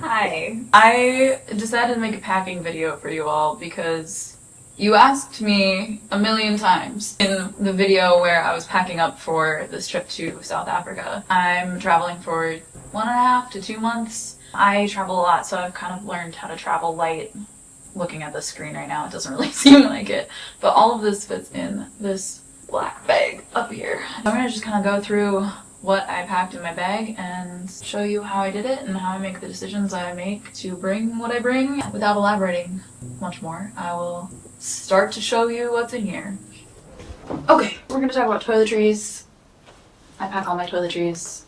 Hi. I decided to make a packing video for you all because you asked me a million times in the video where I was packing up for this trip to South Africa. I'm traveling for 1.5 to 2 months. I travel a lot, so I've kind of learned how to travel light. Looking at the screen right now, it doesn't really seem like it, but all of this fits in this black bag up here. I'm gonna just kind of go through what I packed in my bag and show you how I did it and how I make the decisions I make to bring what I bring. Without elaborating much more, I will start to show you what's in here. Okay, we're gonna talk about toiletries. I pack all my toiletries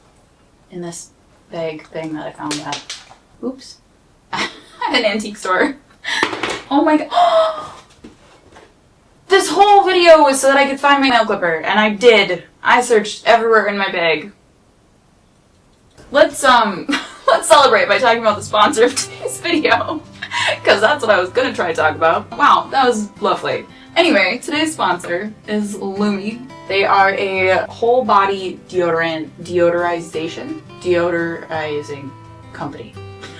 in this bag thing that I found at, oops, at an antique store. Oh my god. This whole video was so that I could find my nail clipper, and I did. I searched everywhere in my bag. Let's celebrate by talking about the sponsor of today's video, because that's what I was gonna try to talk about. Wow, that was lovely. Anyway, today's sponsor is Lumi. They are a whole body deodorizing company.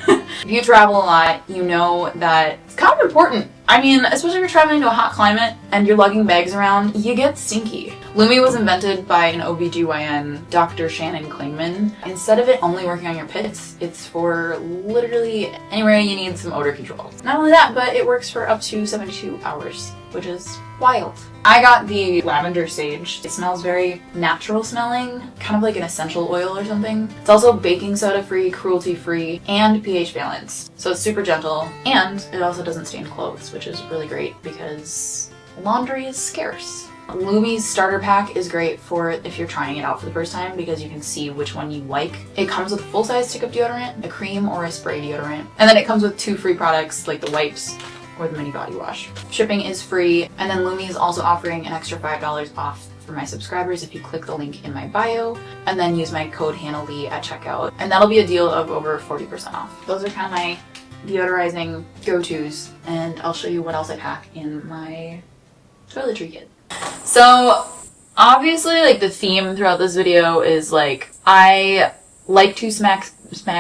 If you travel a lot, you know that it's kind of important. I mean, especially if you're traveling to a hot climate and you're lugging bags around, you get stinky. Lumi was invented by an OBGYN, Dr. Shannon Klingman. Instead of it only working on your pits, it's for literally anywhere you need some odor control. Not only that, but it works for up to 72 hours, which is wild. I got the lavender sage. It smells very natural smelling, kind of like an essential oil or something. It's also baking soda free, cruelty free, and pH balanced. So it's super gentle, and it also doesn't stain clothes, which is really great because laundry is scarce. Lumi's starter pack is great for if you're trying it out for the first time because you can see which one you like. It comes with a full-size stick of deodorant, a cream, or a spray deodorant. And then it comes with 2 free products like the wipes or the mini body wash. Shipping is free, and then Lumi is also offering an extra $5 off for my subscribers if you click the link in my bio and then use my code hannahlee at checkout, and that'll be a deal of over 40% off. Those are kind of my deodorizing go-tos, and I'll show you what else I pack in my toiletry kit. So obviously, like, the theme throughout this video is like I like to smack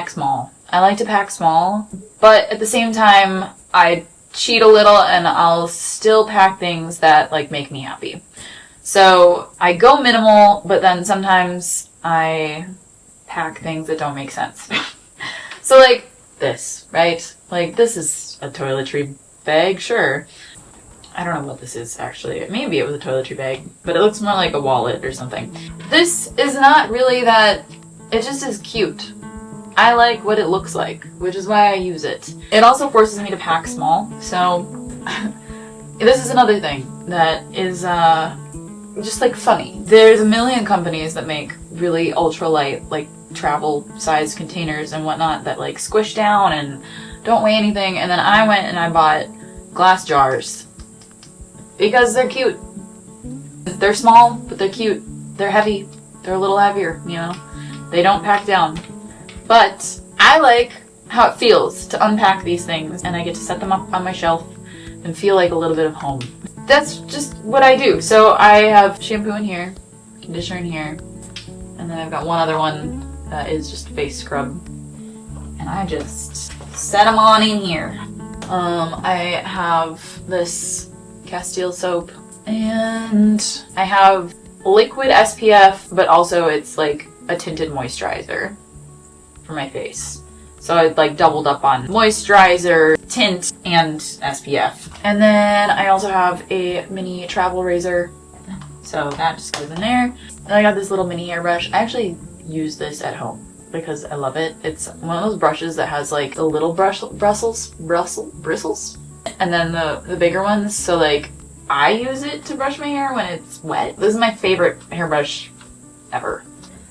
small. I like to pack small, but at the same time I cheat a little and I'll still pack things that like make me happy. So I go minimal, but then sometimes I pack things that don't make sense. So like this, right? Like this is a toiletry bag, sure. I don't know what this is actually. Maybe it was a toiletry bag, but it looks more like a wallet or something. This is not really that, it just is cute. I like what it looks like, which is why I use it. It also forces me to pack small, so this is another thing that is just like funny. There's a million companies that make really ultralight, like travel size containers and whatnot that like squish down and don't weigh anything, and then I went and I bought glass jars because they're cute. They're small, but they're cute. They're heavy. They're a little heavier, you know? They don't pack down. But I like how it feels to unpack these things, and I get to set them up on my shelf and feel like a little bit of home. That's just what I do. So I have shampoo in here, conditioner in here, and then I've got one other one that is just face scrub, and I just set them on in here. I have this Castile soap, and I have liquid SPF, but also it's like a tinted moisturizer for my face. So I like doubled up on moisturizer, tint, and SPF. And then I also have a mini travel razor, so that just goes in there. And I got this little mini hairbrush. I actually use this at home because I love it. It's one of those brushes that has like the little bristles, and then the bigger ones. So like I use it to brush my hair when it's wet. This is my favorite hairbrush ever.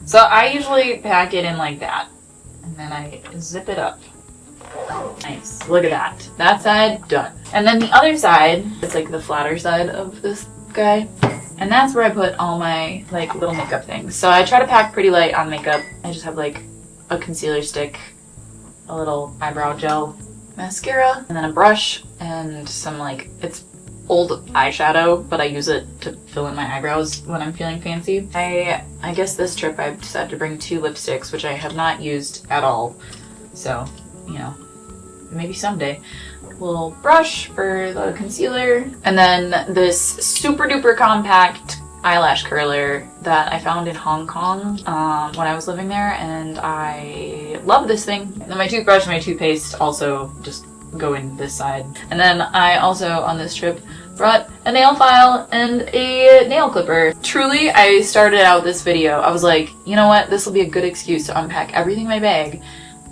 So I usually pack it in like that, and then I zip it up. Nice. Look at that. That side, done. And then the other side, it's like the flatter side of this guy, and that's where I put all my like little makeup things. So I try to pack pretty light on makeup. I just have like a concealer stick, a little eyebrow gel, mascara, and then a brush, and some like, it's old eyeshadow, but I use it to fill in my eyebrows when I'm feeling fancy. I guess this trip I decided to bring 2 lipsticks, which I have not used at all. So, you know, maybe someday. Little brush for the concealer, and then this super duper compact eyelash curler that I found in Hong Kong when I was living there, and I love this thing. And then my toothbrush and my toothpaste also just go in this side. And then I also, on this trip, brought a nail file and a nail clipper. Truly, I started out this video, I was like, you know what, this will be a good excuse to unpack everything in my bag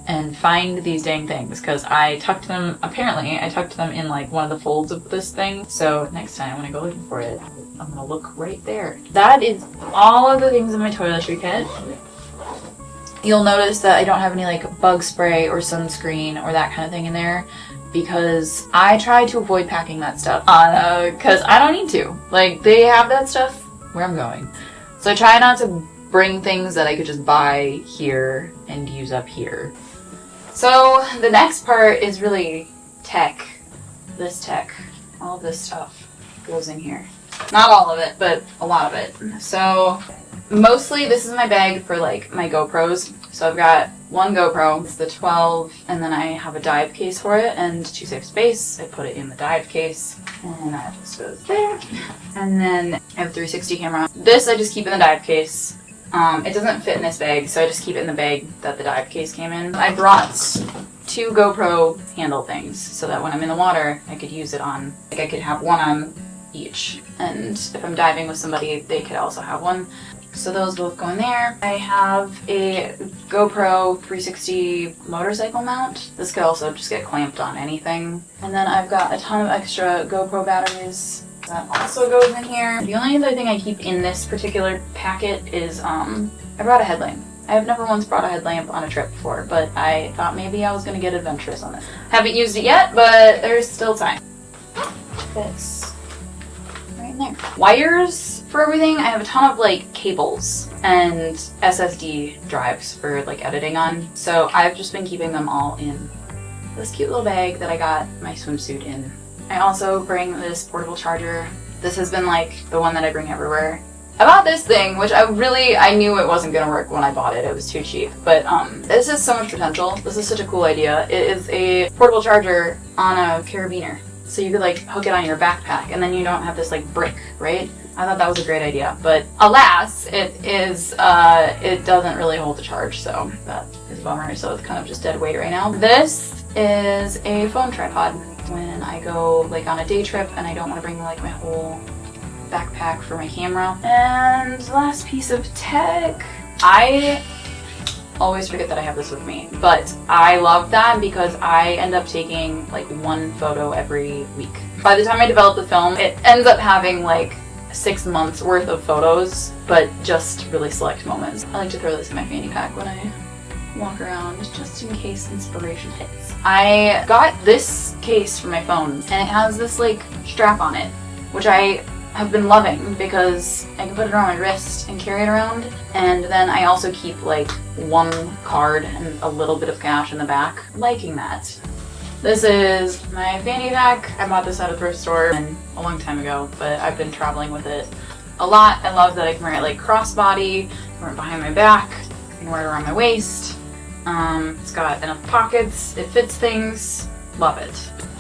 and find these dang things, because I tucked them in like one of the folds of this thing. So next time when I go looking for it, I'm gonna look right there. That is all of the things in my toiletry kit. You'll notice that I don't have any like bug spray or sunscreen or that kind of thing in there, because I try to avoid packing that stuff because I don't need to. Like, they have that stuff where I'm going. So I try not to bring things that I could just buy here and use up here. So the next part is really tech. This tech. All of this stuff goes in here. Not all of it, but a lot of it. So mostly this is my bag for like my GoPros. So I've got one GoPro, it's the 12, and then I have a dive case for it, and to save space, I put it in the dive case, and that just goes there. And then I have a 360 camera. This I just keep in the dive case. It doesn't fit in this bag, so I just keep it in the bag that the dive case came in. I brought 2 GoPro handle things, so that when I'm in the water, I could use it on, like I could have one on each. And if I'm diving with somebody, they could also have one. So those both go in there. I have a GoPro 360 motorcycle mount. This could also just get clamped on anything. And then I've got a ton of extra GoPro batteries. That also goes in here. The only other thing I keep in this particular packet is, I brought a headlamp. I have never once brought a headlamp on a trip before, but I thought maybe I was gonna get adventurous on this. Haven't used it yet, but there's still time. Fits right in there. Wires for everything. I have a ton of like cables and SSD drives for like editing on. So I've just been keeping them all in this cute little bag that I got my swimsuit in. I also bring this portable charger. This has been like the one that I bring everywhere. I bought this thing, which I knew it wasn't gonna work when I bought it. It was too cheap. But this has so much potential. This is such a cool idea. It is a portable charger on a carabiner. So you could like hook it on your backpack, and then you don't have this like brick, right? I thought that was a great idea, but alas, it doesn't really hold the charge, so that is a bummer. So it's kind of just dead weight right now. This is a phone tripod when I go like on a day trip and I don't want to bring like my whole backpack for my camera. And last piece of tech, I always forget that I have this with me, but I love that because I end up taking like one photo every week. By the time I develop the film, it ends up having like 6 months worth of photos, but just really select moments. I like to throw this in my fanny pack when I walk around, just in case inspiration hits. I got this case for my phone, and it has this like strap on it, which I have been loving because I can put it around my wrist and carry it around, and then I also keep like one card and a little bit of cash in the back. Liking that. This is my fanny pack. I bought this at a thrift store a long time ago, but I've been traveling with it a lot. I love that I can wear it like crossbody, wear it behind my back, I can wear it around my waist. It's got enough pockets, it fits things, love it.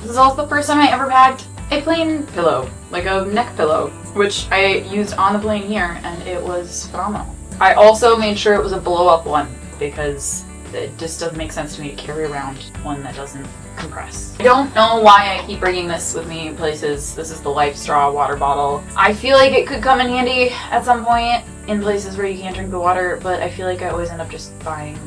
This is also the first time I ever packed a plane pillow, like a neck pillow, which I used on the plane here, and it was phenomenal. I also made sure it was a blow-up one because it just doesn't make sense to me to carry around one that doesn't compress. I don't know why I keep bringing this with me places. This is the Life Straw water bottle. I feel like it could come in handy at some point in places where you can't drink the water, but I feel like I always end up just buying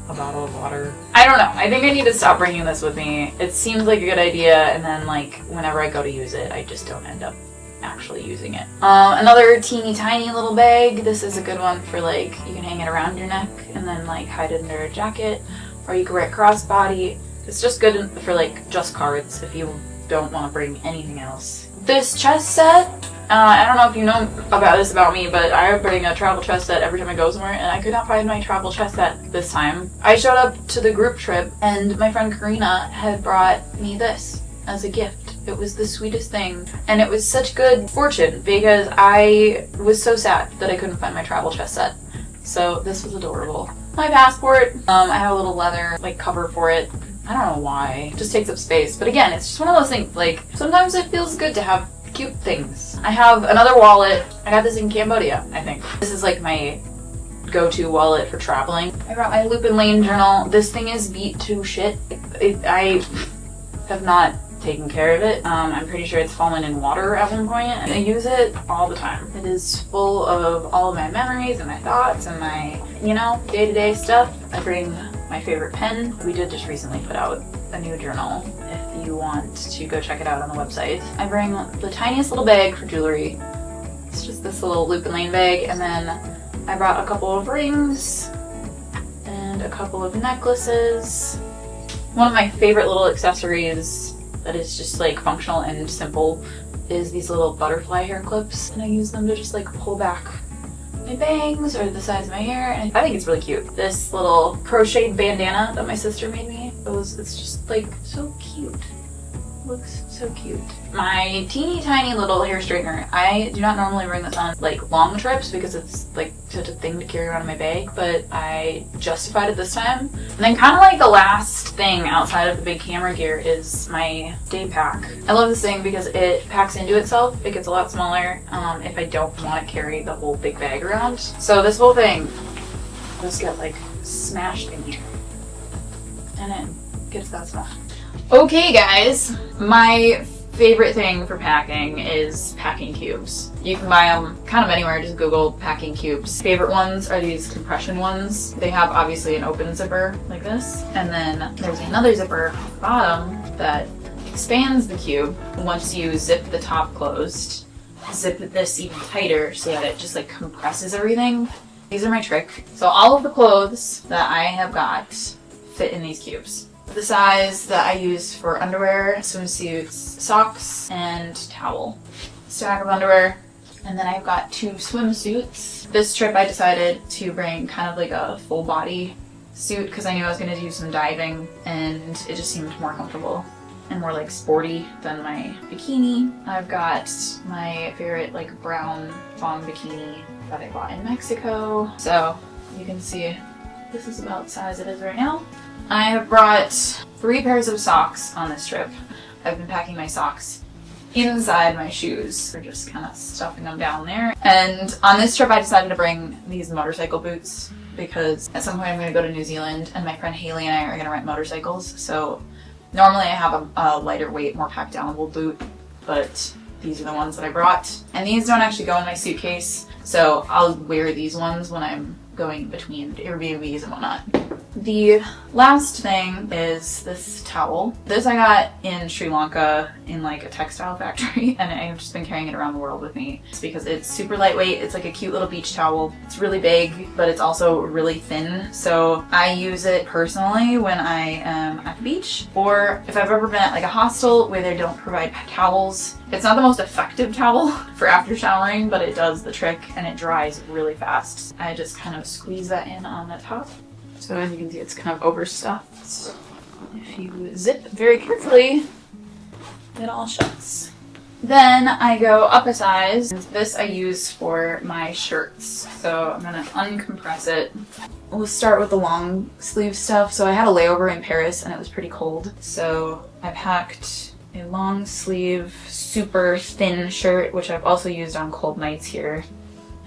a bottle of water. I don't know. I think I need to stop bringing this with me. It seems like a good idea, and then like whenever I go to use it, I just don't end up actually using it. Another teeny tiny little bag. This is a good one for like, you can hang it around your neck and then like hide it under a jacket, or you can wear it crossbody. It's just good for like just cards if you don't want to bring anything else. This chest set, I don't know if you know about this about me, but I bring a travel chest set every time I go somewhere, and I could not find my travel chest set this time. I showed up to the group trip, and my friend Karina had brought me this as a gift. It was the sweetest thing, and it was such good fortune because I was so sad that I couldn't find my travel chest set. So this was adorable. my passport. I have a little leather like cover for it. I don't know why. It just takes up space. But again, it's just one of those things, like, sometimes it feels good to have cute things. I have another wallet. I got this in Cambodia, I think. This is like my go-to wallet for traveling. I brought my Loop and Lane journal. This thing is beat to shit. I have not taken care of it. I'm pretty sure it's fallen in water at one point, and I use it all the time. It is full of all of my memories and my thoughts and my, you know, day-to-day stuff. I bring my favorite pen. We did just recently put out a new journal if you want to go check it out on the website. I bring the tiniest little bag for jewelry. It's just this little Loop and Lane bag, and then I brought a couple of rings and a couple of necklaces. One of my favorite little accessories that is just like functional and simple is these little butterfly hair clips, and I use them to just like pull back my bangs or the sides of my hair, and I think it's really cute. This little crocheted bandana that my sister made me, it's just like so cute. Looks so cute. My teeny tiny little hair straightener. I do not normally bring this on like long trips because it's like such a thing to carry around in my bag, but I justified it this time. And then kind of like the last thing outside of the big camera gear is my day pack. I love this thing because it packs into itself. It gets a lot smaller if I don't want to carry the whole big bag around. So this whole thing just get like smashed in here, and it gets that small. Okay guys, my favorite thing for packing is packing cubes. You can buy them kind of anywhere, just Google packing cubes. Favorite ones are these compression ones. They have obviously an open zipper like this, and then there's another zipper at the bottom that expands the cube. Once you zip the top closed, zip this even tighter so that it just like compresses everything. These are my trick. So all of the clothes that I have got fit in these cubes. The size that I use for underwear, swimsuits, socks, and towel. Stack of underwear. And then I've got 2 swimsuits. This trip I decided to bring kind of like a full body suit because I knew I was going to do some diving, and it just seemed more comfortable and more like sporty than my bikini. I've got my favorite like brown thong bikini that I bought in Mexico. So you can see this is about the size it is right now. I have brought 3 pairs of socks on this trip. I've been packing my socks inside my shoes, or just kind of stuffing them down there. And on this trip I decided to bring these motorcycle boots because at some point I'm going to go to New Zealand, and my friend Haley and I are going to rent motorcycles. So normally I have a lighter weight, more packed downable boot, but these are the ones that I brought. And these don't actually go in my suitcase, so I'll wear these ones when I'm going between Airbnbs and whatnot. The last thing is this towel. This I got in Sri Lanka in like a textile factory, and I've just been carrying it around the world with me. It's because it's super lightweight. It's like a cute little beach towel. It's really big, but it's also really thin. So I use it personally when I am at the beach, or if I've ever been at like a hostel where they don't provide towels. It's not the most effective towel for after showering, but it does the trick and it dries really fast. I just kind of squeeze that in on the top. So as you can see, it's kind of overstuffed. If you zip very carefully, it all shuts. Then I go up a size. This I use for my shirts. So I'm gonna uncompress it. We'll start with the long sleeve stuff. So I had a layover in Paris and it was pretty cold. So I packed a long sleeve, super thin shirt, which I've also used on cold nights here.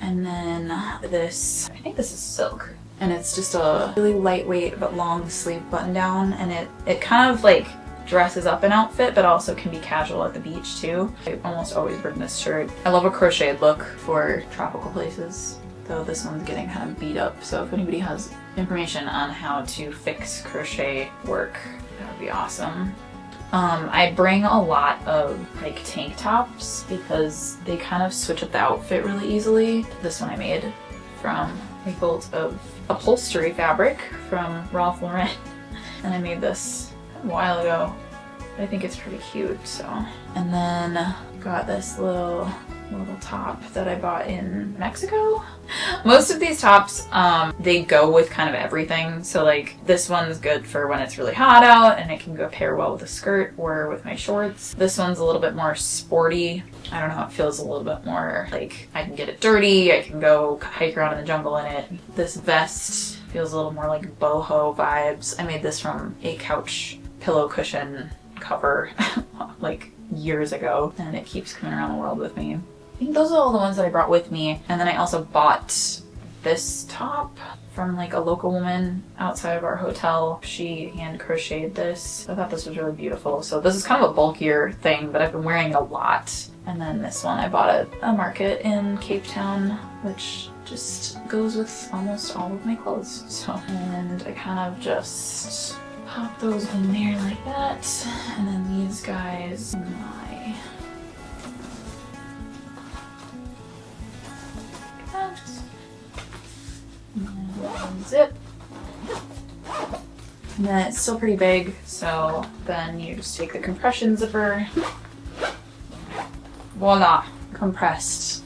And then this, I think this is silk. And it's just a really lightweight but long sleeve button down, and it kind of like dresses up an outfit but also can be casual at the beach too. I almost always bring this shirt. I love a crocheted look for tropical places, though this one's getting kind of beat up, so if anybody has information on how to fix crochet work, that would be awesome. I bring a lot of like tank tops because they kind of switch up the outfit really easily. This one I made from a bolt of upholstery fabric from Ralph Lauren, and I made this a while ago. I think it's pretty cute. So, and then got this little top that I bought in Mexico. Most of these tops, they go with kind of everything. So like this one's good for when it's really hot out, and it can go pair well with a skirt or with my shorts. This one's a little bit more sporty. I don't know, it feels a little bit more like I can get it dirty. I can go hike around in the jungle in it. This vest Feels a little more like boho vibes. I made this from a couch pillow cushion cover like years ago, and it keeps coming around the world with me. I think those are all the ones that I brought with me. And then I also bought this top from like a local woman outside of our hotel. She hand crocheted this. I thought this was really beautiful. So this is kind of a bulkier thing, but I've been wearing it a lot. And then this one I bought at a market in Cape Town, which just goes with almost all of my clothes. So, and I kind of just pop those in there like that. And then these guys, my and zip. And then it's still pretty big, so then you just take the compression zipper. Voila, compressed.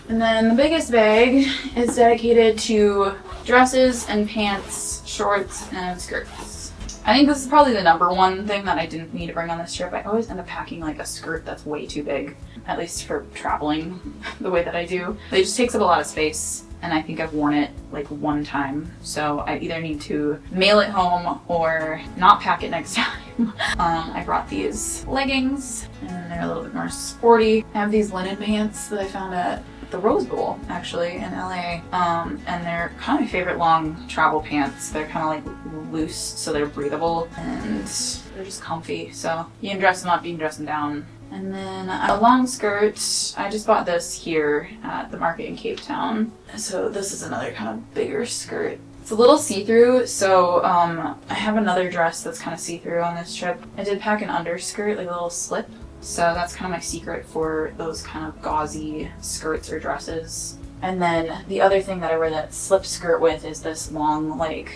And then the biggest bag is dedicated to dresses and pants, shorts, and skirts. I think this is probably the number one thing that I didn't need to bring on this trip. I always end up packing like a skirt that's way too big, at least for traveling the way that I do. It just takes up a lot of space, and I think I've worn it like one time. So I either need to mail it home or not pack it next time. I brought these leggings, and they're a little bit more sporty. I have these linen pants that I found at the Rose Bowl, actually, in LA. And they're kind of my favorite long travel pants. They're kind of like loose, so they're breathable, and they're just comfy. So you can dress them up, you can dress them down. And then a long skirt, I just bought this here at the market in Cape Town. So this is another kind of bigger skirt. It's a little see-through, so I have another dress that's kind of see-through on this trip. I did pack an underskirt, like a little slip. So that's kind of my secret for those kind of gauzy skirts or dresses. And then the other thing that I wear that slip skirt with is this long, like,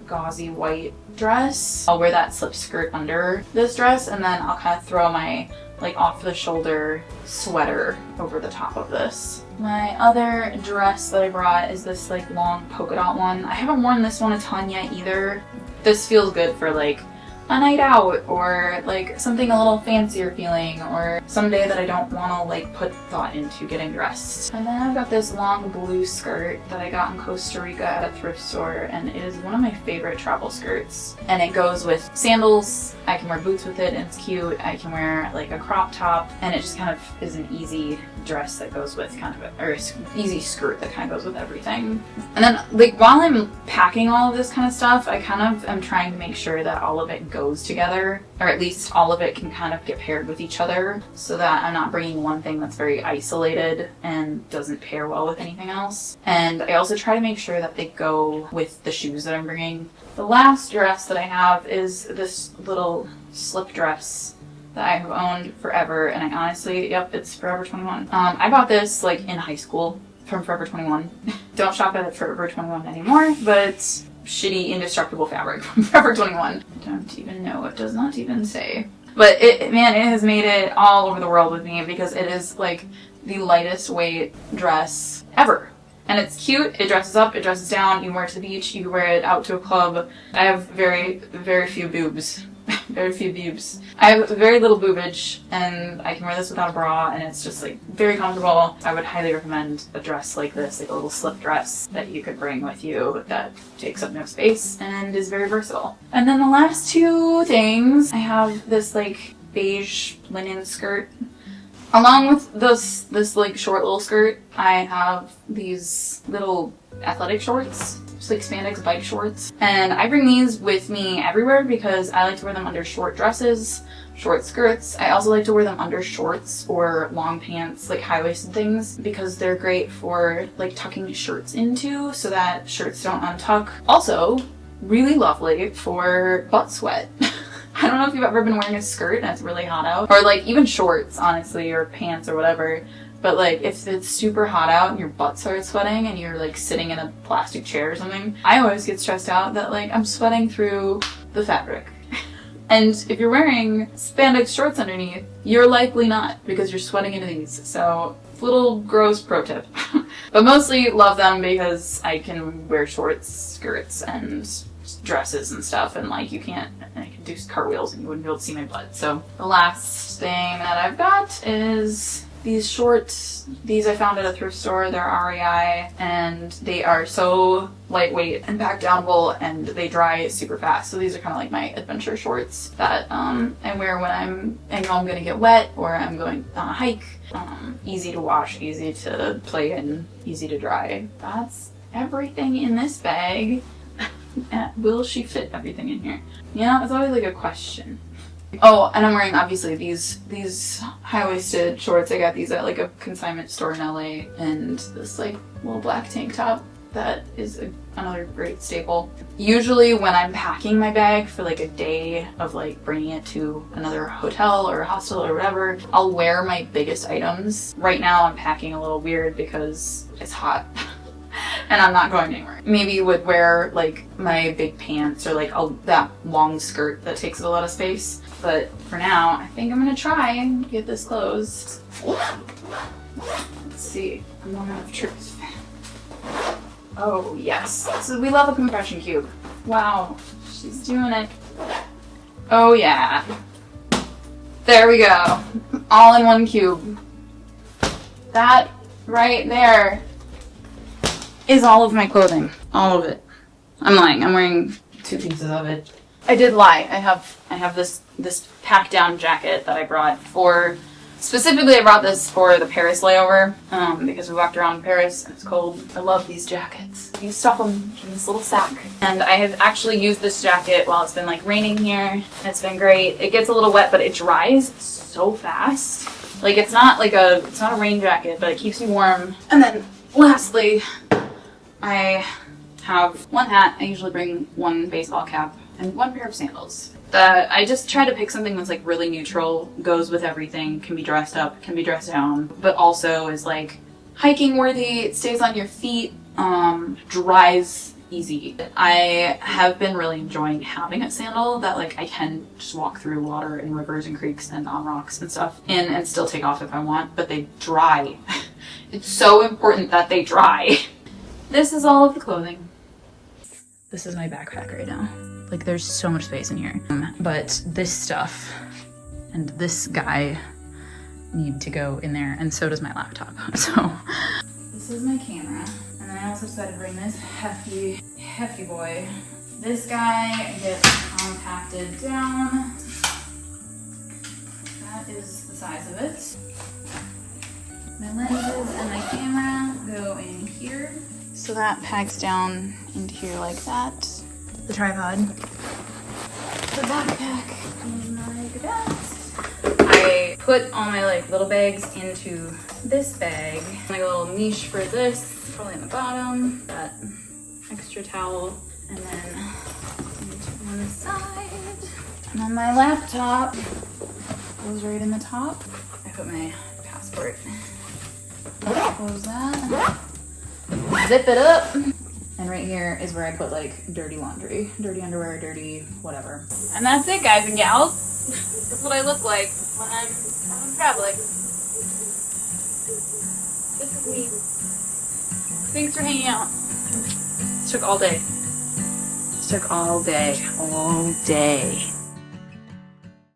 gauzy white dress. I'll wear that slip skirt under this dress, and then I'll kind of throw my like off-the-shoulder sweater over the top of this. My other dress that I brought is this like long polka dot one. I haven't worn this one a ton yet either. This feels good for like a night out, or like something a little fancier feeling, or someday that I don't want to like put thought into getting dressed. And then I've got this long blue skirt that I got in Costa Rica at a thrift store, and it is one of my favorite travel skirts. And it goes with sandals, I can wear boots with it and it's cute, I can wear like a crop top, and it just kind of is an easy dress that goes with kind of or easy skirt that kind of goes with everything. And then like while I'm packing all of this kind of stuff, I kind of am trying to make sure that all of it goes together, or at least all of it can kind of get paired with each other, so that I'm not bringing one thing that's very isolated and doesn't pair well with anything else. And I also try to make sure that they go with the shoes that I'm bringing. The last dress that I have is this little slip dress that I have owned forever, and I honestly, yep, it's Forever 21. I bought this like in high school from Forever 21. Don't shop at Forever 21 anymore, but it's shitty, indestructible fabric from Forever 21. I don't even know, it does not even say. But it has made it all over the world with me, because it is like the lightest weight dress ever. And it's cute, it dresses up, it dresses down, you can wear it to the beach, you can wear it out to a club. I have very, very few boobs. Very few boobs. I have very little boobage, and I can wear this without a bra, and it's just like very comfortable. I would highly recommend a dress like this, like a little slip dress that you could bring with you that takes up no space and is very versatile. And then the last two things, I have this like beige linen skirt. Along with this like short little skirt, I have these little athletic shorts. Just like spandex bike shorts. And I bring these with me everywhere because I like to wear them under short dresses, short skirts. I also like to wear them under shorts or long pants, like high-waisted things, because they're great for like tucking shirts into so that shirts don't untuck. Also, really lovely for butt sweat. I don't know if you've ever been wearing a skirt and it's really hot out, or like even shorts, honestly, or pants or whatever. But like if it's super hot out and your butt starts sweating and you're like sitting in a plastic chair or something, I always get stressed out that like I'm sweating through the fabric. And if you're wearing spandex shorts underneath, you're likely not, because you're sweating into these. So little gross pro tip. But mostly love them because I can wear shorts, skirts, and dresses and stuff, and like I can do cartwheels and you wouldn't be able to see my butt. So the last thing that I've got is These shorts, these I found at a thrift store. They're REI, and they are so lightweight and back downable, and they dry super fast. So these are kind of like my adventure shorts that I wear when I know I'm gonna get wet or I'm going on a hike. Easy to wash, easy to play in, easy to dry. That's everything in this bag. Will she fit everything in here? Yeah, it's always like a question. Oh, and I'm wearing obviously these high-waisted shorts. I got these at like a consignment store in LA, and this like little black tank top that is another great staple. Usually when I'm packing my bag for like a day of like bringing it to another hotel or hostel or whatever, I'll wear my biggest items. Right now I'm packing a little weird because it's hot. And I'm not going anywhere. Maybe would wear like my big pants or like that long skirt that takes a lot of space. But for now, I think I'm gonna try and get this closed. Let's see. A moment of truth. Oh yes. So we love a compression cube. Wow, she's doing it. Oh yeah. There we go. All in one cube. That right there is all of my clothing. All of it. I'm lying. I'm wearing 2 pieces of it. I did lie. I have this pack down jacket that I brought for, specifically I brought this for the Paris layover, because we walked around Paris and it's cold. I love these jackets. You stuff them in this little sack. And I have actually used this jacket while it's been like raining here. It's been great. It gets a little wet, but it dries so fast. Like it's not a rain jacket, but it keeps me warm. And then lastly, I have one hat. I usually bring one baseball cap and one pair of sandals. I just try to pick something that's like really neutral, goes with everything, can be dressed up, can be dressed down, but also is like hiking worthy, it stays on your feet, dries easy. I have been really enjoying having a sandal that like I can just walk through water and rivers and creeks and on rocks and stuff and still take off if I want, but they dry. It's so important that they dry. This is all of the clothing. This is my backpack right now. Like there's so much space in here. But this stuff and this guy need to go in there, and so does my laptop. So this is my camera. And then I also decided to bring this hefty boy. This guy gets compacted down. That is the size of it. My lenses and my camera go in here. So that packs down into here like that. The tripod, the backpack, like that. I put all my like little bags into this bag. Like a little niche for this, probably in the bottom. That extra towel, and then into one side. And then my laptop goes right in the top. I put my passport. Close that. Zip it up. And right here is where I put like dirty laundry, dirty underwear, dirty whatever. And that's it, guys and gals. That's what I look like when I'm traveling. This is me. Thanks for hanging out. This took all day. This took all day. All day.